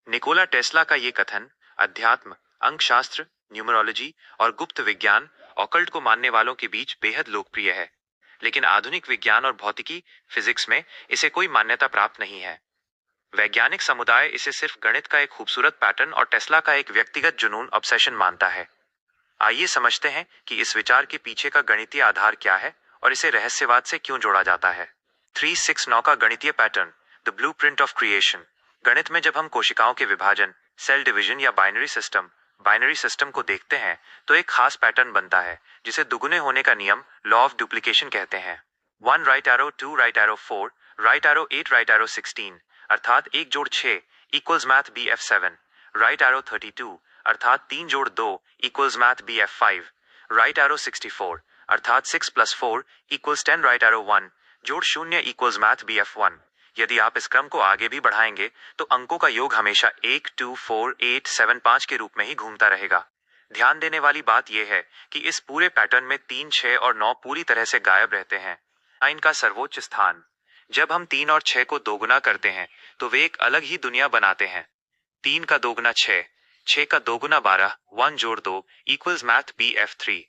Nikola Tesla का ये कथन अध्यात्म, अंकशास्त्र, न्यूमरोलॉजी और गुप्त विज्ञान ऑकल्ट को मानने वालों के बीच बेहद लोकप्रिय है। लेकिन आधुनिक विज्ञान और भौतिकी फिजिक्स में इसे कोई मान्यता प्राप्त नहीं है। वैज्ञानिक समुदाय इसे सिर्फ गणित का एक खूबसूरत पैटर्न और टेस्ला का एक व्यक्तिगत जुनून ऑब्सेशन मानता है। आइए समझते हैं कि इस विचार के पीछे का गणितीय आधार क्या है और इसे रहस्यवाद से क्यों जोड़ा जाता है। 369 का गणितीय pattern, the blueprint of creation. गणित में जब हम कोशिकाओं के विभाजन, सेल डिवीजन या बाइनरी सिस्टम को देखते हैं तो एक खास पैटर्न बनता है जिसे दुगुने होने का नियम, लॉ ऑफ डुप्लीकेशन कहते हैं। 1 right arrow, 2 right arrow, 4 right arrow, 8 right arrow, 16 अर्थात 1 जोड़ 6 equals math BF7। Right arrow 32 अर्थात 3 जोड़ 2 equals math BF5। Right arrow 64 अर्थात 6 प्लस 4 इक्वल्स 10। राइट एरो 1 जोड़ 0 इक्वल्स मैथ BF1। यदि आप इस क्रम को आगे भी बढ़ाएंगे तो अंकों का योग हमेशा 1, 2, 4, 8, 7, 5 के रूप में ही घूमता रहेगा। ध्यान देने वाली बात यह है कि इस पूरे पैटर्न में 3, 6 और 9 पूरी तरह से गायब रहते हैं। 9 का सर्वोच्च स्थान। जब हम 3 और 6 को दोगुना करते हैं तो वे एक अलग ही दुनिया बनाते हैं। 3 का दोगुना 6, 6 का दोगुना 12, 1 जोड़ 2 इक्वल्स मैथ BF3।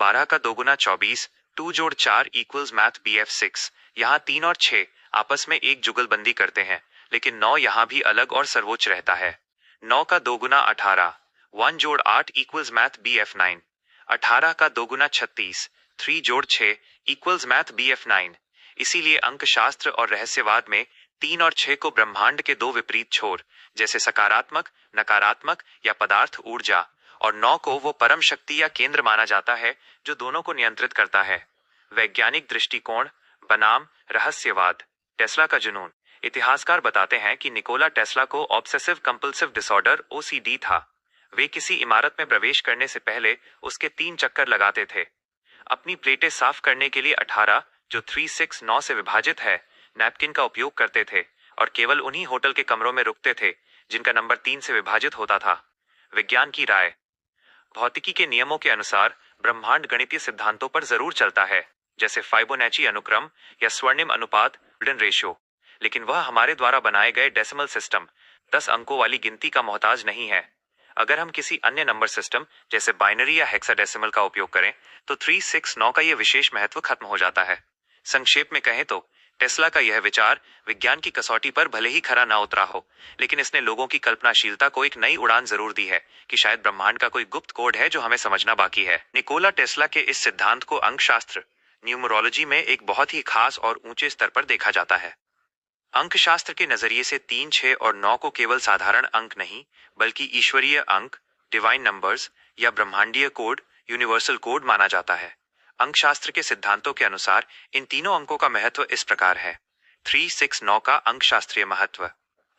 12 का दोगुना 24, 2 जोड़ 4 इक्वल्स मैथ BF6। यहाँ 3 और 6 आपस में एक जुगलबंदी करते हैं, लेकिन 9 यहाँ भी अलग और सर्वोच्च रहता है। 9 का दोगुना 18, 1 जोड़ 8 इक्वल्स मैथ BF9। 18 का दोगुना 36, 3 जोड़ 6 इक्वल्स मैथ BF9। इसीलिए अंकशास्त्र और रहस्यवाद में 3 और 6 को ब्रह्मांड के दो विपरीत छोर, जैसे सकारात्मक, नकारात्मक या पदार्थ ऊर्जा, और 9 को वो परम शक्ति या केंद्र माना जाता है जो दोनों को नियंत्रित करता है। वैज्ञानिक दृष्टिकोण बनाम रहस्यवाद। टेस्ला का जुनून। इतिहासकार बताते हैं कि निकोला टेस्ला को ऑब्सेसिव कंपल्सिव डिसऑर्डर OCD था। वे किसी इमारत में प्रवेश करने से पहले उसके 3 चक्कर लगाते थे। अपनी प्लेटें साफ करने के लिए 18, जो 369 से विभाजित है, नैपकिन का उपयोग करते थे और केवल उन्हीं होटल के कमरों में रुकते थे जिनका नंबर 3 से विभाजित होता था। विज्ञान की राय। भौतिकी के नियमों के अनुसार ब्रह्मांड गणितीय सिद्धांतों पर जरूर चलता है, जैसे फाइबोनैची अनुक्रम या स्वर्णिम अनुपात, गोल्डन रेशियो। लेकिन वह हमारे द्वारा बनाए गए डेसिमल सिस्टम, 10 अंकों वाली गिनती का मोहताज नहीं है। अगर हम किसी अन्य नंबर सिस्टम जैसे बाइनरी या हेक्साडेसिमल का उपयोग करें तो 369 का यह विशेष महत्व खत्म हो जाता है। संक्षेप में कहें तो टेस्ला का यह विचार विज्ञान की कसौटी पर भले ही खरा ना उतरा हो, लेकिन इसने लोगों की कल्पनाशीलता को एक नई उड़ान जरूर दी है कि शायद ब्रह्मांड का कोई गुप्त कोड है जो हमें समझना बाकी है। निकोला टेस्ला के इस सिद्धांत को अंकशास्त्र, न्यूमरोलॉजी में एक बहुत ही खास और ऊंचे स्तर पर देखा जाता है। अंकशास्त्र के नजरिए से 3, 6 और 9 को केवल साधारण अंक नहीं, बल्कि ईश्वरीय अंक, डिवाइन नंबर्स या ब्रह्मांडीय कोड, यूनिवर्सल कोड माना जाता है। अंकशास्त्र के सिद्धांतों के अनुसार इन तीनों अंकों का महत्व इस प्रकार है। 369 का अंकशास्त्रीय महत्व।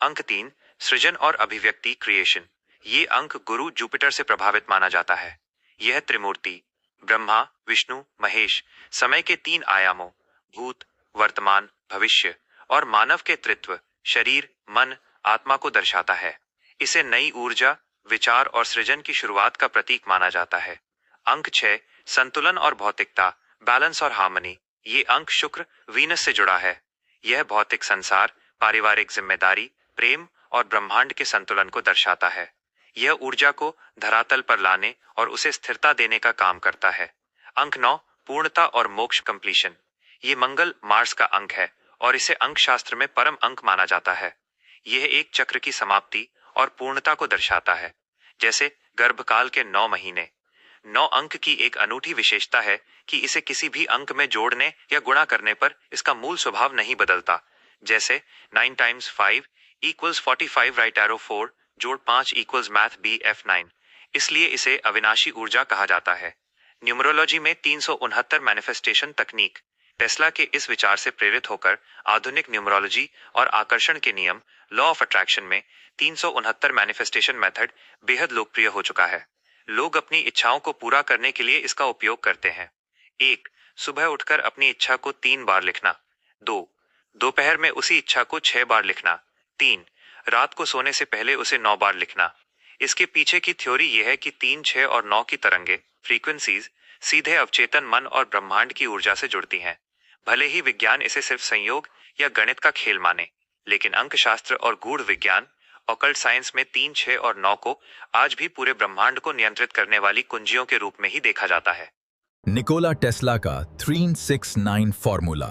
अंक 3, सृजन और अभिव्यक्ति, क्रिएशन। ये अंक गुरु जुपिटर से प्रभावित माना जाता है। यह त्रिमूर्ति ब्रह्मा, विष्णु, महेश, समय के 3 आयामों, भूत, वर्तमान, भविष्य और मानव के तृत्व, शरीर, मन, आत्मा को दर्शाता है। इसे नई ऊर्जा, विचार और सृजन की शुरुआत का प्रतीक माना जाता है। अंक 6, संतुलन और भौतिकता, बैलेंस और हार्मनी। ये अंक शुक्र, वीनस से जुड़ा है। यह भौतिक संसार, पारिवारिक जिम्मेदारी, प्रेम और ब्रह्मांड के संतुलन को दर्शाता है। यह ऊर्जा को धरातल पर लाने और उसे स्थिरता देने का काम करता है। अंक 9, पूर्णता और मोक्ष, कंप्लीशन। ये मंगल, मार्स का अंक है और इसे अंकशास्त्र में परम अंक माना जाता है। यह एक चक्र की समाप्ति और पूर्णता को दर्शाता है, जैसे गर्भकाल के 9 महीने। 9 अंक की एक अनूठी विशेषता है कि इसे किसी भी अंक में जोड़ने या गुणा करने पर इसका मूल स्वभाव नहीं बदलता। जैसे 9 टाइम्स 5 इक्वल्स 45, राइट एरो 4 जोड़ 5 इक्वल्स मैथ BF9। इसलिए इसे अविनाशी ऊर्जा कहा जाता है। न्यूमरोलॉजी में 369 मैनिफेस्टेशन तकनीक। टेस्ला के इस विचार से प्रेरित होकर आधुनिक न्यूमरोलॉजी और आकर्षण के नियम, लॉ ऑफ अट्रैक्शन में 369 मैनिफेस्टेशन मेथड बेहद लोकप्रिय हो चुका है। लोग अपनी इच्छाओं को पूरा करने के लिए इसका उपयोग करते हैं। 1, सुबह उठकर अपनी इच्छा को 3 बार लिखना। 2, दोपहर में उसी इच्छा को 6 बार लिखना। 3, रात को सोने से पहले उसे 9 बार लिखना। इसके पीछे की थ्योरी यह है कि 3, 6 और 9 की तरंगे, फ्रीक्वेंसीज, सीधे अवचेतन मन और ब्रह्मांड की ऊर्जा से जुड़ती हैं। भले ही विज्ञान इसे सिर्फ संयोग या गणित का खेल माने, लेकिन अंकशास्त्र और गूढ़ विज्ञान, ऑकल्ट साइंस में 3, 6 और 9 को आज भी पूरे ब्रह्मांड को नियंत्रित करने वाली कुंजियों के रूप में ही देखा जाता है। निकोला टेस्ला का 369 फॉर्मूला